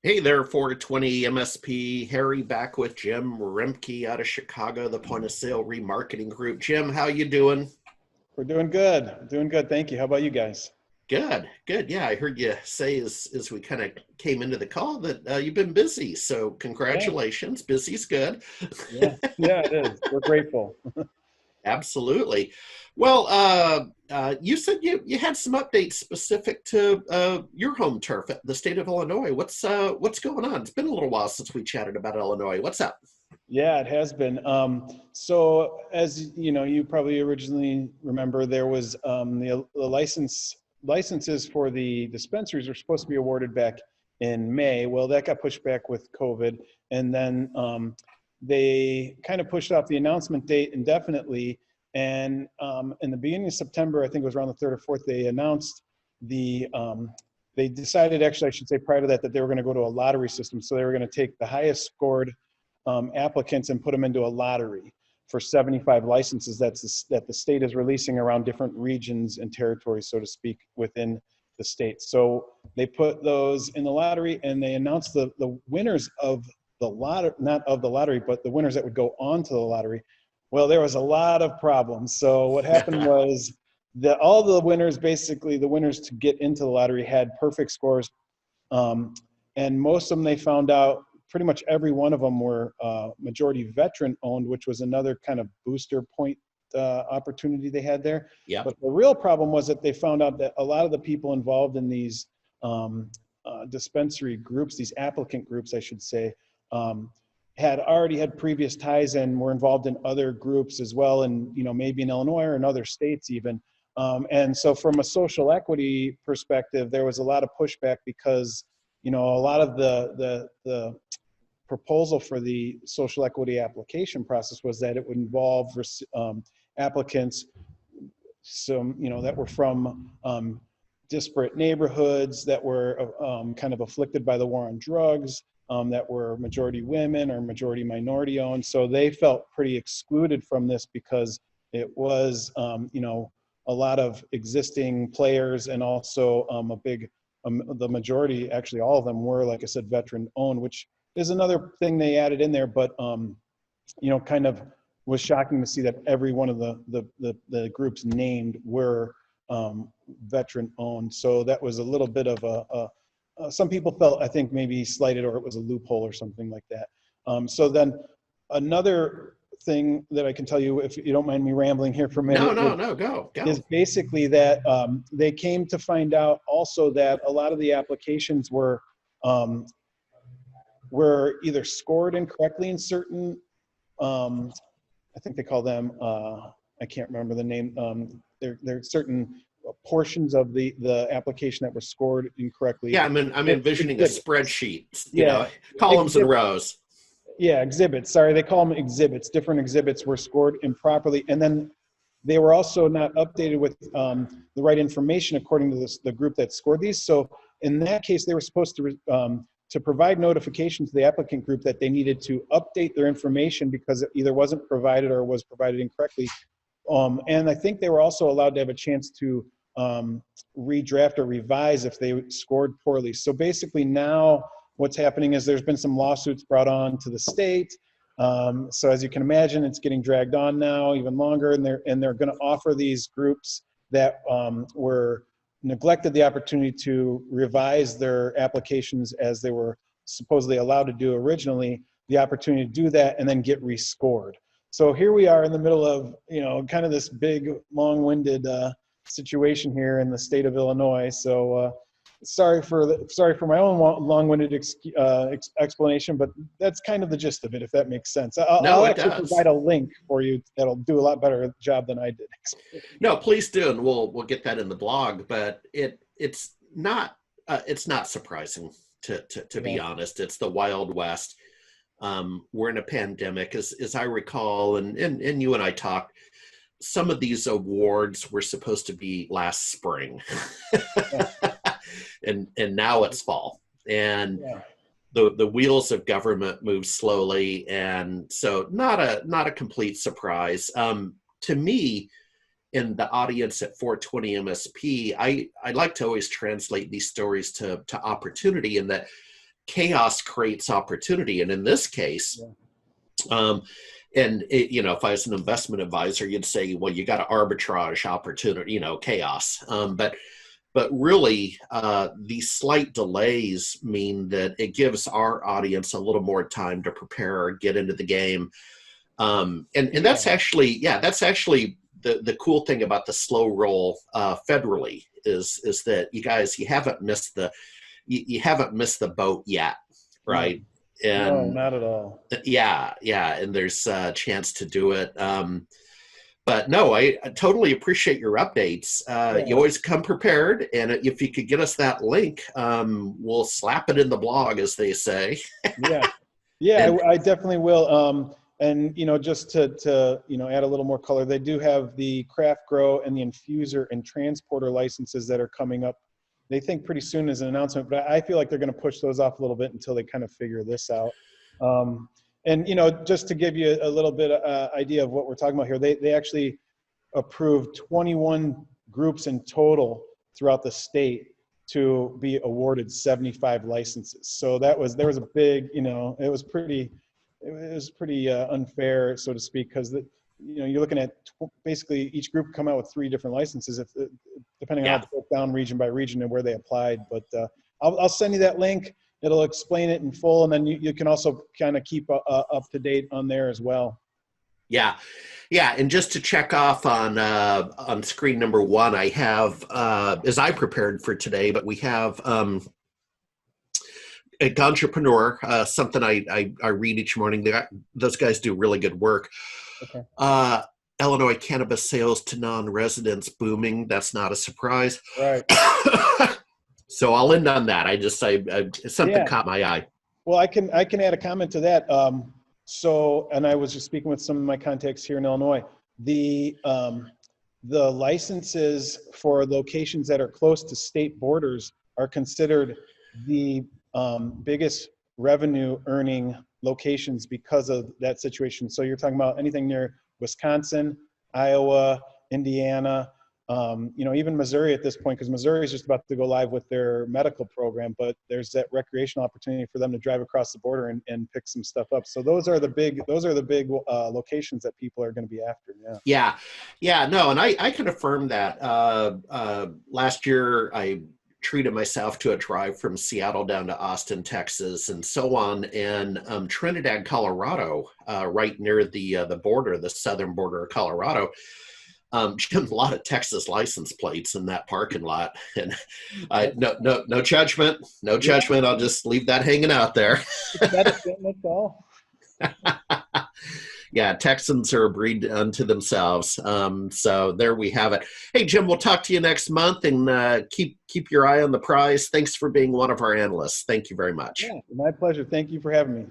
Hey there, 420 MSP. Harry back with Jim Remke out of Chicago, the Point of Sale Remarketing Group. Jim, how you doing? We're doing good. Doing good. Thank you. How about you guys? Good, good. Yeah, I heard you say as we kind of came into the call that you've been busy. So Yeah, congratulations. Busy's good. yeah, yeah, it is. We're grateful. Absolutely. Well, you said you had some updates specific to your home turf, the state of Illinois. What's going on? It's been a little while since we chatted about Illinois. What's up? Yeah, it has been. So as you know, you probably originally remember there was the licenses for the dispensaries were supposed to be awarded back in May. Well, that got pushed back with COVID, and then they kind of pushed off the announcement date indefinitely. And in the beginning of September, I think it was around the third or fourth, they announced the they decided, actually, I should say prior to that, that they were going to go to a lottery system. So they were going to take the highest scored applicants and put them into a lottery for 75 licenses that the state is releasing around different regions and territories, so to speak, within the state. So they put those in the lottery, and they announced the winners of the lottery, not of the lottery, but the winners that would go on to the lottery. Well, there was a lot of problems. So what happened was that all the winners, basically the winners to get into the lottery, had perfect scores, um, and most of them, they found out pretty much every one of them were majority veteran owned, which was another kind of booster point opportunity they had there. Yep. But the real problem was that they found out that a lot of the people involved in these dispensary groups, these applicant groups, I should say, um, had already had previous ties and were involved in other groups as well, and maybe in Illinois or in other states even. And so, from a social equity perspective, there was a lot of pushback because a lot of the proposal for the social equity application process was that it would involve applicants, some that were from disparate neighborhoods, that were kind of afflicted by the war on drugs, that were majority women or majority minority owned. So they felt pretty excluded from this because it was a lot of existing players, and also a big the majority, actually all of them, were, like I said, veteran owned, which is another thing they added in there. But kind of was shocking to see that every one of the groups named were veteran owned. So that was a little bit of some people felt, I think, maybe slighted, or it was a loophole or something like that. So then another thing that I can tell you, if you don't mind me rambling here for a No, minute, no, no, go, is go. basically that they came to find out also that a lot of the applications um, were either scored incorrectly in certain, um, I think they call them, I can't remember the name. There are certain portions of the application that were scored incorrectly. Yeah, I'm envisioning a Exhibits. spreadsheet, Yeah, columns and exhibits. rows. Yeah, exhibits. Sorry, they call them exhibits. Different exhibits were scored improperly, and then they were also not updated with the right information according to the group that scored these. So in that case, they were supposed to provide notification to the applicant group that they needed to update their information because it either wasn't provided or was provided incorrectly. And I think they were also allowed to have a chance to redraft or revise if they scored poorly. So basically now what's happening is there's been some lawsuits brought on to the state. So as you can imagine, it's getting dragged on now even longer, and they're going to offer these groups that were neglected the opportunity to revise their applications as they were supposedly allowed to do originally, the opportunity to do that and then get rescored. So here we are in the middle of kind of this big, long-winded situation here in the state of Illinois. So sorry for my own long-winded explanation, but that's kind of the gist of it, if that makes sense. No, I'll it actually provide does. a link for you that'll do a lot better job than I did explaining. No, please do, and we'll get that in the blog. But it's not surprising to Yeah, be honest. It's the Wild West. We're in a pandemic, as I recall, and you and I talked. Some of these awards were supposed to be last spring, yeah, and now it's fall, and yeah, the wheels of government move slowly, and so not a complete surprise. To me, in the audience at 420 MSP, I like to always translate these stories to opportunity, in that chaos creates opportunity. And in this case, Yeah. um, if I was an investment advisor, you'd say, well, you got to arbitrage opportunity, chaos. But really, these slight delays mean that it gives our audience a little more time to prepare, get into the game. And Yeah. that's actually the cool thing about the slow roll federally is that you guys, you haven't missed the boat yet, No, right? no, And not at all. yeah, and there's a chance to do it. But no, I totally appreciate your updates. You Yeah. always come prepared, and if you could get us that link, we'll slap it in the blog, as they say. Yeah. Yeah, And I definitely will. And just to add a little more color, they do have the craft grow and the infuser and transporter licenses that are coming up. They think pretty soon is an announcement, but I feel like they're going to push those off a little bit until they kind of figure this out. And just to give you a little bit idea of what we're talking about here, they actually approved 21 groups in total throughout the state to be awarded 75 licenses. So there was a big, it was pretty unfair, so to speak, because you're looking at basically each group come out with 3 different licenses, depending on how yeah, it's broke down region by region and where they applied. But I'll send you that link. It'll explain it in full, and then you can also kind of keep up to date on there as well. yeah, yeah. And just to check off on screen number 1, I have as I prepared for today, but we have a Entrepreneur, something I read each morning. Those guys do really good work. Okay. Uh, Illinois cannabis sales to non-residents booming. That's not a surprise. Right. So I'll end on that. Something Yeah. caught my eye. Well, I can add a comment to that. And I was just speaking with some of my contacts here in Illinois. The licenses for locations that are close to state borders are considered the biggest revenue earning locations because of that situation. So you're talking about anything near Wisconsin, Iowa, Indiana, even Missouri at this point, because Missouri is just about to go live with their medical program, but there's that recreational opportunity for them to drive across the border and pick some stuff up. So those are the big locations that people are going to be after. Yeah. Yeah, no, and I can affirm that. Last year, I treated myself to a drive from Seattle down to Austin, Texas, and so on, and Trinidad, Colorado, right near the border, the southern border of Colorado. Jim, a lot of Texas license plates in that parking lot, and no judgment, no Yeah. judgment. I'll just leave that hanging out there. That's all. Yeah, Texans are a breed unto themselves. So there we have it. Hey, Jim, we'll talk to you next month, and keep your eye on the prize. Thanks for being one of our analysts. Thank you very much. Yeah, my pleasure. Thank you for having me.